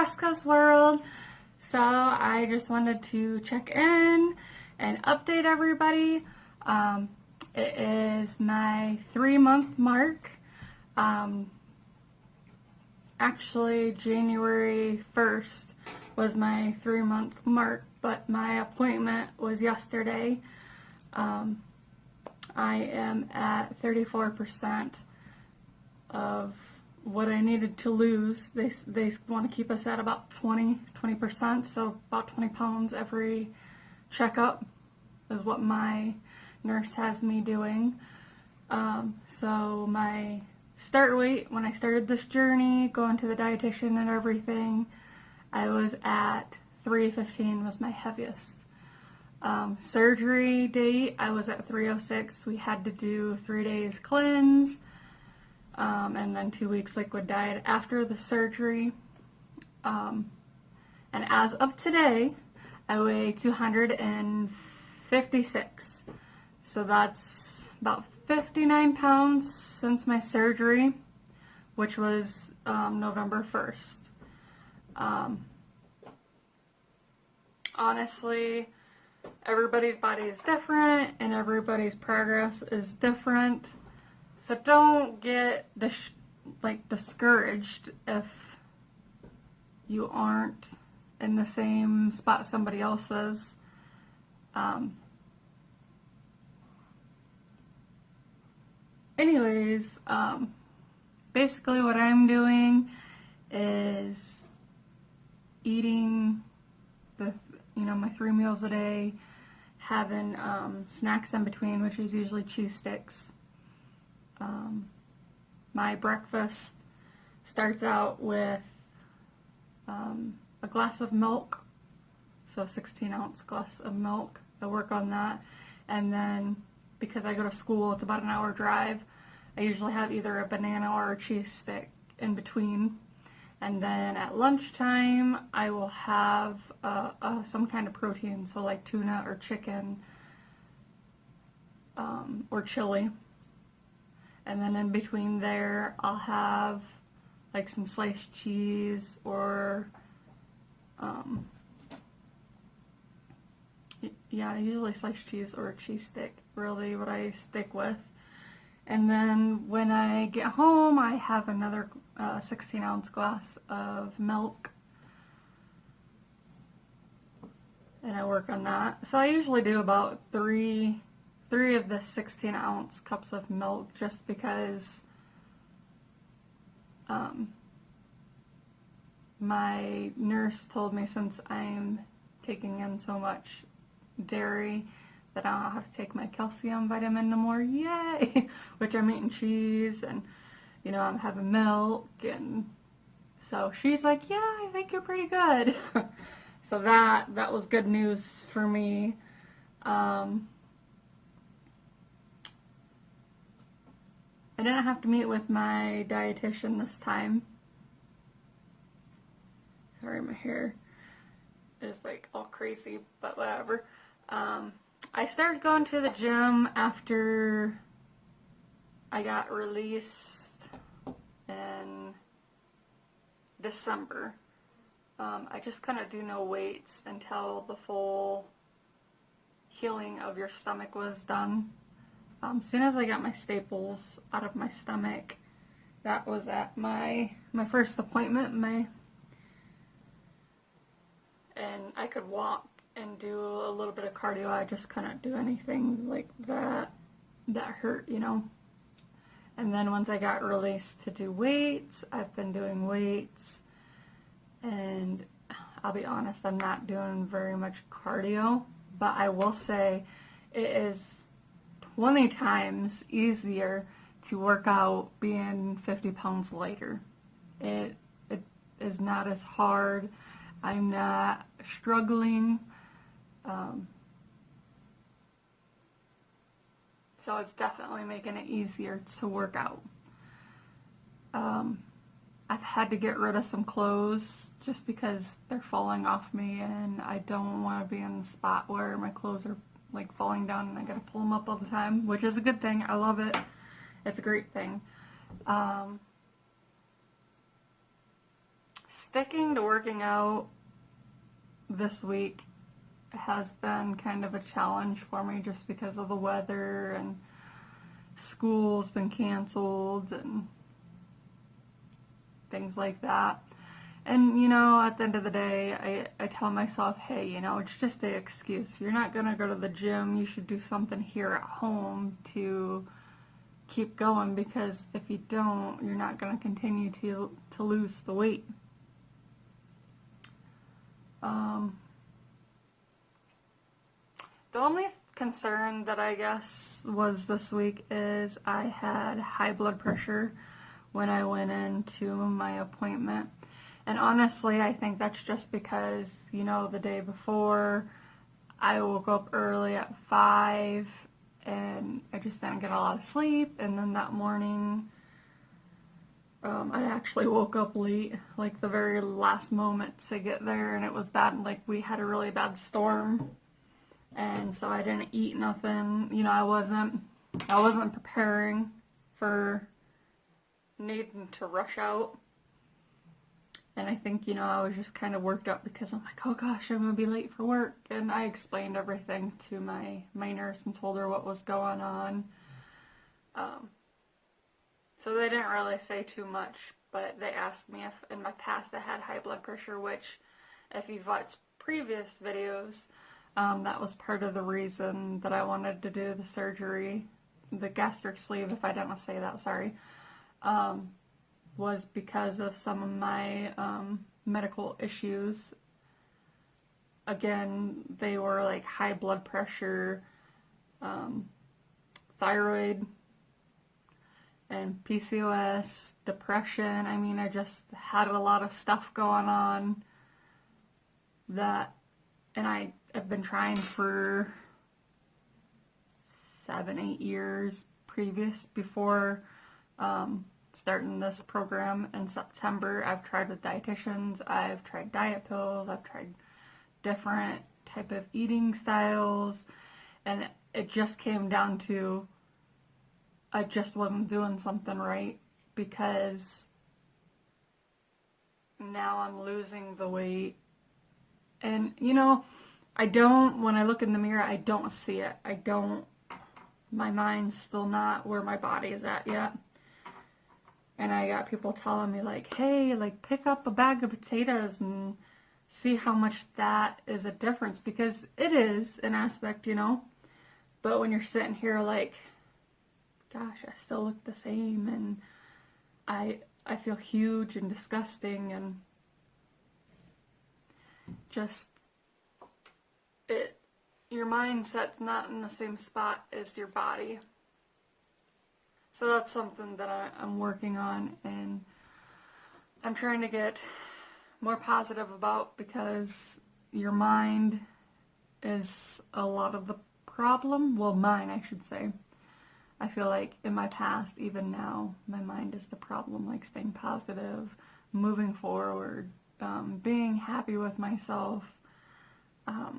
Jessica's World. So I just wanted to check in and update everybody. It is my 3-month mark. Actually, January 1st was my 3-month mark, but my appointment was yesterday. I am at 34% of what I needed to lose. They want to keep us at about 20%, so about 20 pounds every checkup is what my nurse has me doing. So my start weight, when I started this journey, going to the dietitian and everything, I was at 315 was my heaviest. Surgery date, I was at 306. We had to do 3 days cleanse, and then 2 weeks liquid diet after the surgery. And as of today, I weigh 256. So that's about 59 pounds since my surgery, which was November 1st. Honestly, everybody's body is different and everybody's progress is different. So don't get discouraged if you aren't in the same spot somebody else is. Anyways, basically what I'm doing is eating my 3 meals a day, having snacks in between, which is usually cheese sticks. My breakfast starts out with a glass of milk, so a 16-ounce glass of milk. I work on that, and then because I go to school, it's about an hour drive, I usually have either a banana or a cheese stick in between. And then at lunchtime, I will have some kind of protein, so like tuna or chicken or chili. And then in between there, I'll have like some sliced cheese or, usually sliced cheese or a cheese stick, really what I stick with. And then when I get home, I have another 16-ounce glass of milk, and I work on that. So I usually do about three of the 16-ounce cups of milk, just because my nurse told me since I'm taking in so much dairy that I don't have to take my calcium vitamin no more. Yay! Which I'm eating cheese and I'm having milk, and so she's like, yeah, I think you're pretty good. So that was good news for me. I didn't have to meet with my dietitian this time. Sorry, my hair is like all crazy, but whatever. I started going to the gym after I got released in December. I just kind of do no weights until the full healing of your stomach was done. As soon as I got my staples out of my stomach, that was at my first appointment, and I could walk and do a little bit of cardio. I just couldn't do anything like that hurt, And then once I got released to do weights, I've been doing weights, and I'll be honest, I'm not doing very much cardio, but I will say it is 20 times easier to work out being 50 pounds lighter. It is not as hard. I'm not struggling. So it's definitely making it easier to work out. I've had to get rid of some clothes just because they're falling off me, and I don't want to be in the spot where my clothes are like falling down and I gotta pull them up all the time, which is a good thing. I love it. It's a great thing. sticking to working out this week has been kind of a challenge for me just because of the weather, and school's been canceled and things like that. And, you know, at the end of the day, I tell myself, hey, you know, it's just an excuse. If you're not going to go to the gym, you should do something here at home to keep going, because if you don't, you're not going to continue to lose the weight. The only concern that I guess was this week is I had high blood pressure when I went into my appointment. And honestly, I think that's just because, you know, the day before I woke up early at 5 and I just didn't get a lot of sleep. And then that morning, I actually woke up late, like the very last moment to get there, and it was bad. Like, we had a really bad storm, and so I didn't eat nothing. You know, I wasn't preparing for needing to rush out. And I think, you know, I was just kind of worked up because I'm like, oh gosh, I'm going to be late for work. And I explained everything to my nurse and told her what was going on. So they didn't really say too much, but they asked me if in my past I had high blood pressure, which if you've watched previous videos, that was part of the reason that I wanted to do the surgery, the gastric sleeve, if I didn't say that, sorry. Was because of some of my medical issues. Again, they were like high blood pressure, thyroid, and PCOS, depression. I mean, I just had a lot of stuff going on that, and I've been trying for 7-8 years before starting this program in September. I've tried with dietitians, I've tried diet pills, I've tried different type of eating styles, and it just came down to I just wasn't doing something right, because now I'm losing the weight. And, you know, when I look in the mirror, I don't see it. My mind's still not where my body is at yet. And I got people telling me, like, hey, like, pick up a bag of potatoes and see how much that is a difference. Because it is an aspect, you know. But when you're sitting here like, gosh, I still look the same, and I feel huge and disgusting, and just, your mindset's not in the same spot as your body. So that's something that I'm working on, and I'm trying to get more positive about, because your mind is a lot of the problem. Well, mine, I should say. I feel like in my past, even now, my mind is the problem, like staying positive, moving forward, being happy with myself. But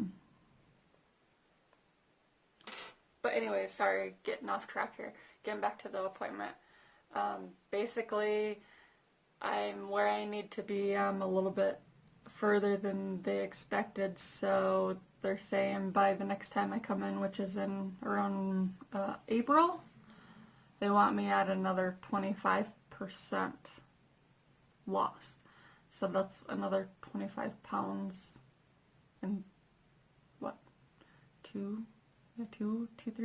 anyways, sorry, getting off track here. Getting back to the appointment. Basically, I'm where I need to be. I'm a little bit further than they expected, so they're saying by the next time I come in, which is in around April, they want me at another 25% lost. So that's another 25 pounds in, what, 3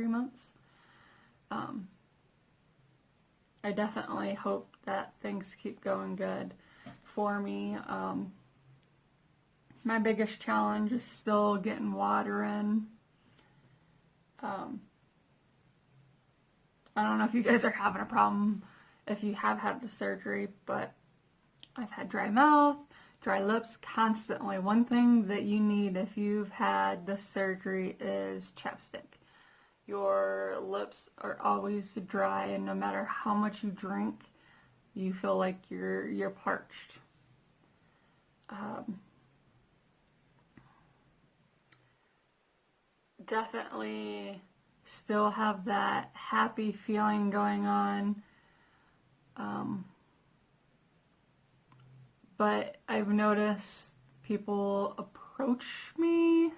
months? I definitely hope that things keep going good for me. My biggest challenge is still getting water in. I don't know if you guys are having a problem if you have had the surgery, but I've had dry mouth, dry lips constantly. One thing that you need if you've had the surgery is chapstick. Your lips are always dry, and no matter how much you drink, you feel like you're parched. Definitely still have that happy feeling going on, but I've noticed people approach me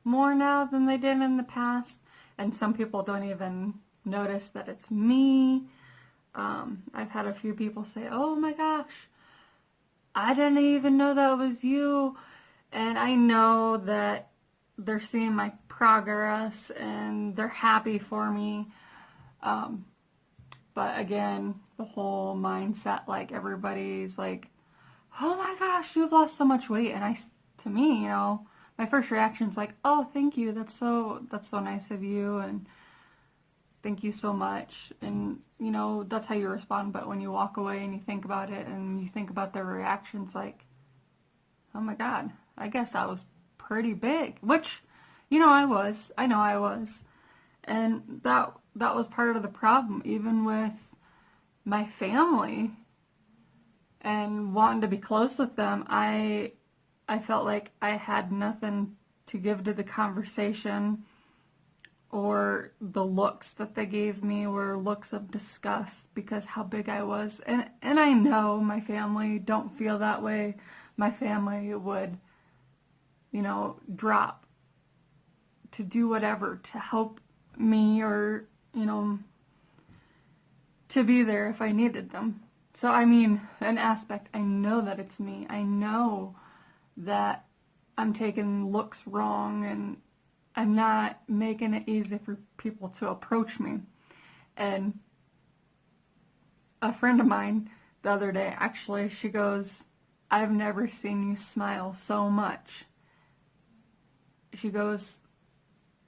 more now than they did in the past, and some people don't even notice that it's me. I've had a few people say, "Oh my gosh, I didn't even know that was you," and I know that they're seeing my progress and they're happy for me. But again, the whole mindset, like everybody's like, "Oh my gosh, you've lost so much weight," and to me, my first reaction's like, "Oh, thank you. That's so nice of you, and thank you so much." And that's how you respond. But when you walk away and you think about it and you think about their reactions, like, "Oh my God, I guess I was pretty big," which, I was. I know I was, and that was part of the problem, even with my family and wanting to be close with them. I felt like I had nothing to give to the conversation, or the looks that they gave me were looks of disgust because how big I was. And I know my family don't feel that way. My family would, drop to do whatever to help me, or, to be there if I needed them. So, an aspect, I know that it's me. I know that I'm taking looks wrong, and I'm not making it easy for people to approach me. And a friend of mine the other day, actually, she goes, "I've never seen you smile so much." She goes,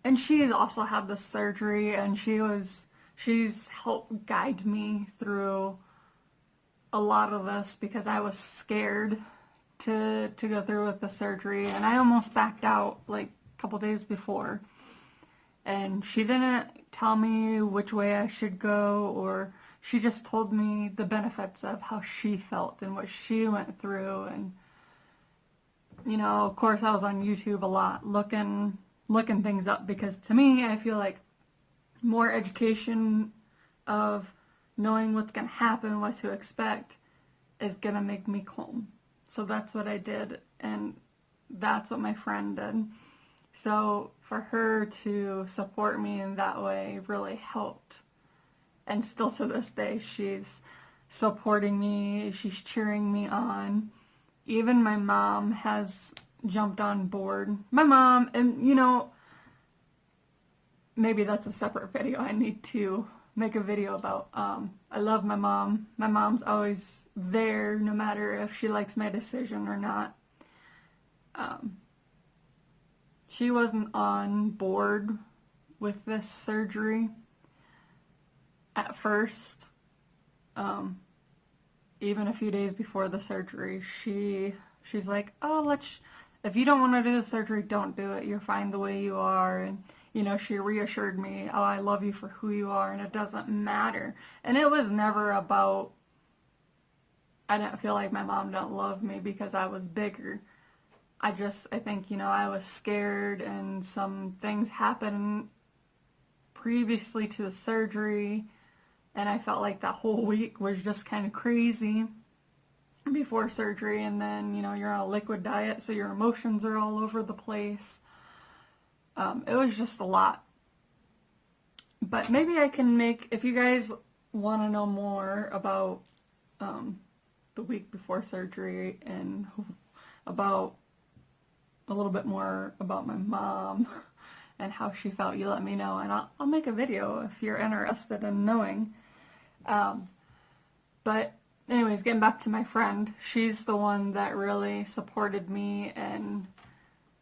and she's also had this surgery, and she's helped guide me through a lot of this because I was scared to go through with the surgery, and I almost backed out like a couple days before. And she didn't tell me which way I should go, or she just told me the benefits of how she felt and what she went through. And of course I was on YouTube a lot looking things up, because to me, I feel like more education of knowing what's going to happen, what to expect, is going to make me calm. So that's what I did, and that's what my friend did. So for her to support me in that way really helped. And still to this day, she's supporting me, she's cheering me on. Even my mom has jumped on board. My mom, and maybe that's a separate video I need to make a video about. I love my mom. My mom's always there, no matter if she likes my decision or not. She wasn't on board with this surgery at first. Even a few days before the surgery, she's like, "Oh, if you don't want to do the surgery, don't do it. You're fine the way you are." And she reassured me, "Oh, I love you for who you are, and it doesn't matter." And it was never about, I didn't feel like my mom didn't love me because I was bigger. I think, I was scared, and some things happened previously to the surgery, and I felt like that whole week was just kind of crazy before surgery. And then, you're on a liquid diet, so your emotions are all over the place. It was just a lot. But maybe I can if you guys want to know more about the week before surgery, and about a little bit more about my mom and how she felt, you let me know, and I'll make a video if you're interested in knowing. But anyways, getting back to my friend, she's the one that really supported me, and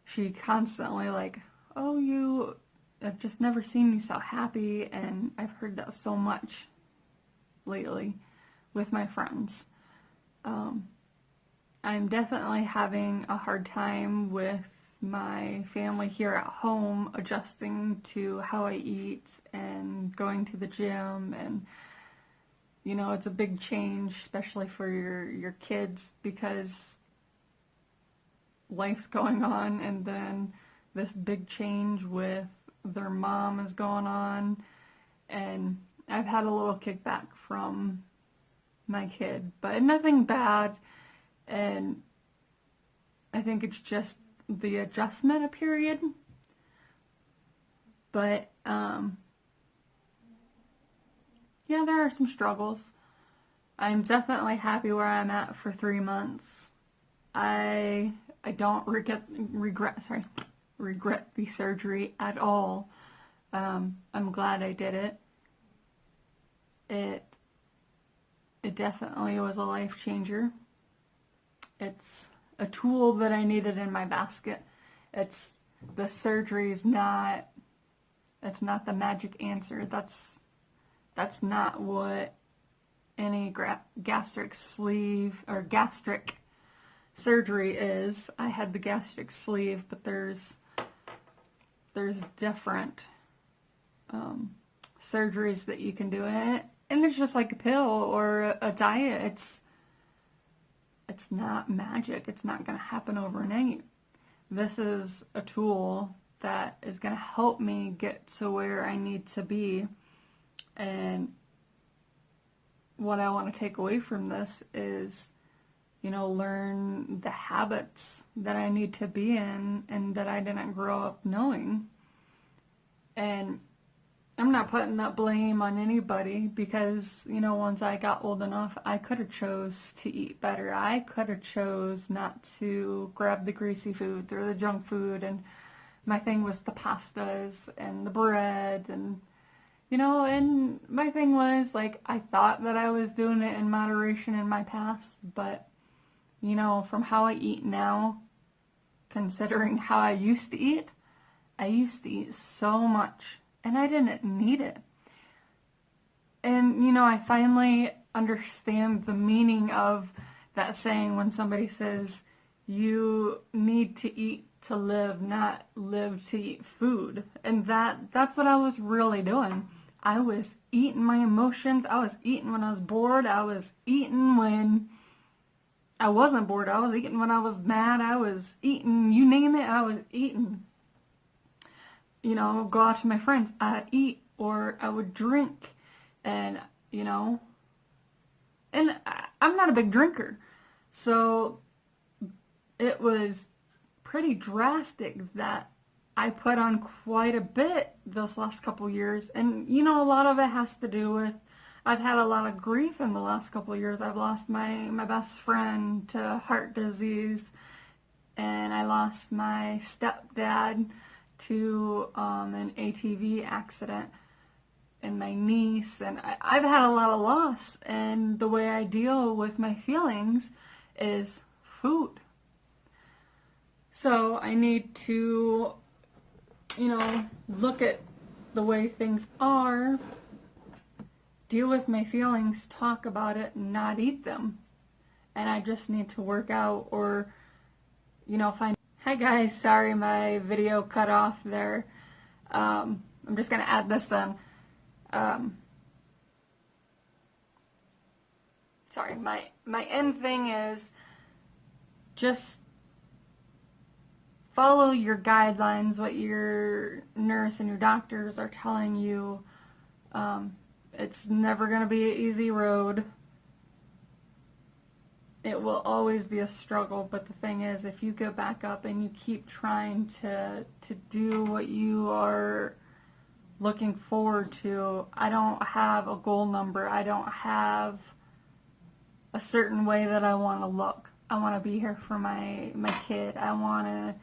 she constantly like, "Oh, I've just never seen you so happy," and I've heard that so much lately with my friends. I'm definitely having a hard time with my family here at home adjusting to how I eat and going to the gym, and it's a big change, especially for your kids, because life's going on, and then this big change with their mom is going on, and I've had a little kickback from my kid, but nothing bad. And I think it's just the adjustment period. But, yeah, there are some struggles. I'm definitely happy where I'm at for 3 months. I don't regret the surgery at all. I'm glad I did it. It definitely was a life changer. It's a tool that I needed in my basket. The surgery's not, it's not the magic answer. That's not what any gastric sleeve or gastric surgery is. I had the gastric sleeve, but there's different surgeries that you can do in it, and it's just like a pill or a diet. It's not magic. It's not going to happen overnight. This is a tool that is going to help me get to where I need to be. And what I want to take away from this is, learn the habits that I need to be in and that I didn't grow up knowing. And I'm not putting that blame on anybody because, once I got old enough, I could have chose to eat better. I could have chose not to grab the greasy foods or the junk food, and my thing was the pastas and the bread, and and my thing was, like, I thought that I was doing it in moderation in my past, but from how I eat now, considering how I used to eat so much. And I didn't need it. And, I finally understand the meaning of that saying when somebody says, you need to eat to live, not live to eat food. And that's what I was really doing. I was eating my emotions. I was eating when I was bored. I was eating when I wasn't bored. I was eating when I was mad. I was eating, you name it, I was eating. Go out to my friends, I'd eat, or I would drink, and, and I'm not a big drinker, so it was pretty drastic that I put on quite a bit those last couple years, and, a lot of it has to do with, I've had a lot of grief in the last couple of years. I've lost my best friend to heart disease, and I lost my stepdad to an ATV accident, and my niece, and I've had a lot of loss, and the way I deal with my feelings is food. So I need to, look at the way things are, deal with my feelings, talk about it, and not eat them. And I just need to work out or, find... Hi guys, sorry my video cut off there. I'm just going to add this in. Sorry, my end thing is just follow your guidelines, what your nurse and your doctors are telling you. It's never going to be an easy road. It will always be a struggle, but the thing is, if you get back up and you keep trying to do what you are looking forward to, I don't have a goal number. I don't have a certain way that I want to look. I want to be here for my kid. I want to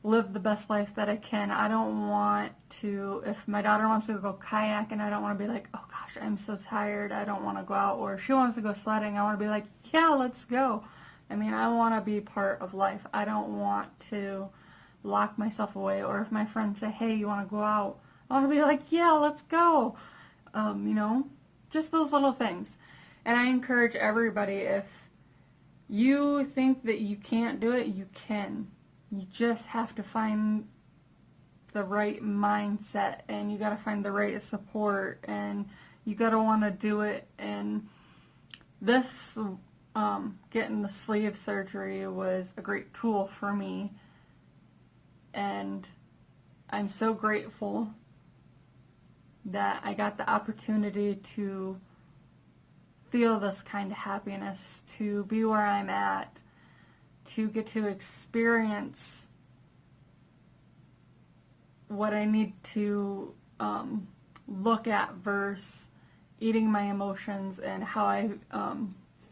live the best life that I can. I don't want to, if my daughter wants to go kayaking, I don't want to be like, oh gosh, I'm so tired, I don't want to go out. Or if she wants to go sledding, I want to be like, yeah, let's go. I mean, I want to be part of life. I don't want to lock myself away. Or if my friends say, hey, you want to go out, I want to be like, yeah, let's go. Just those little things. And I encourage everybody, if you think that you can't do it, you can. You just have to find the right mindset, and you got to find the right support, and you got to want to do it. And this, getting the sleeve surgery was a great tool for me, and I'm so grateful that I got the opportunity to feel this kind of happiness, to be where I'm at, to get to experience what I need to look at versus eating my emotions and how I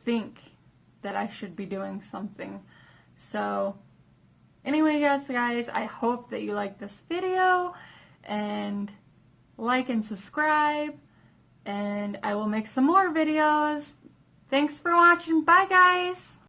think that I should be doing something. So anyway, guys, I hope that you like this video, and like and subscribe, and I will make some more videos. Thanks for watching. Bye, guys.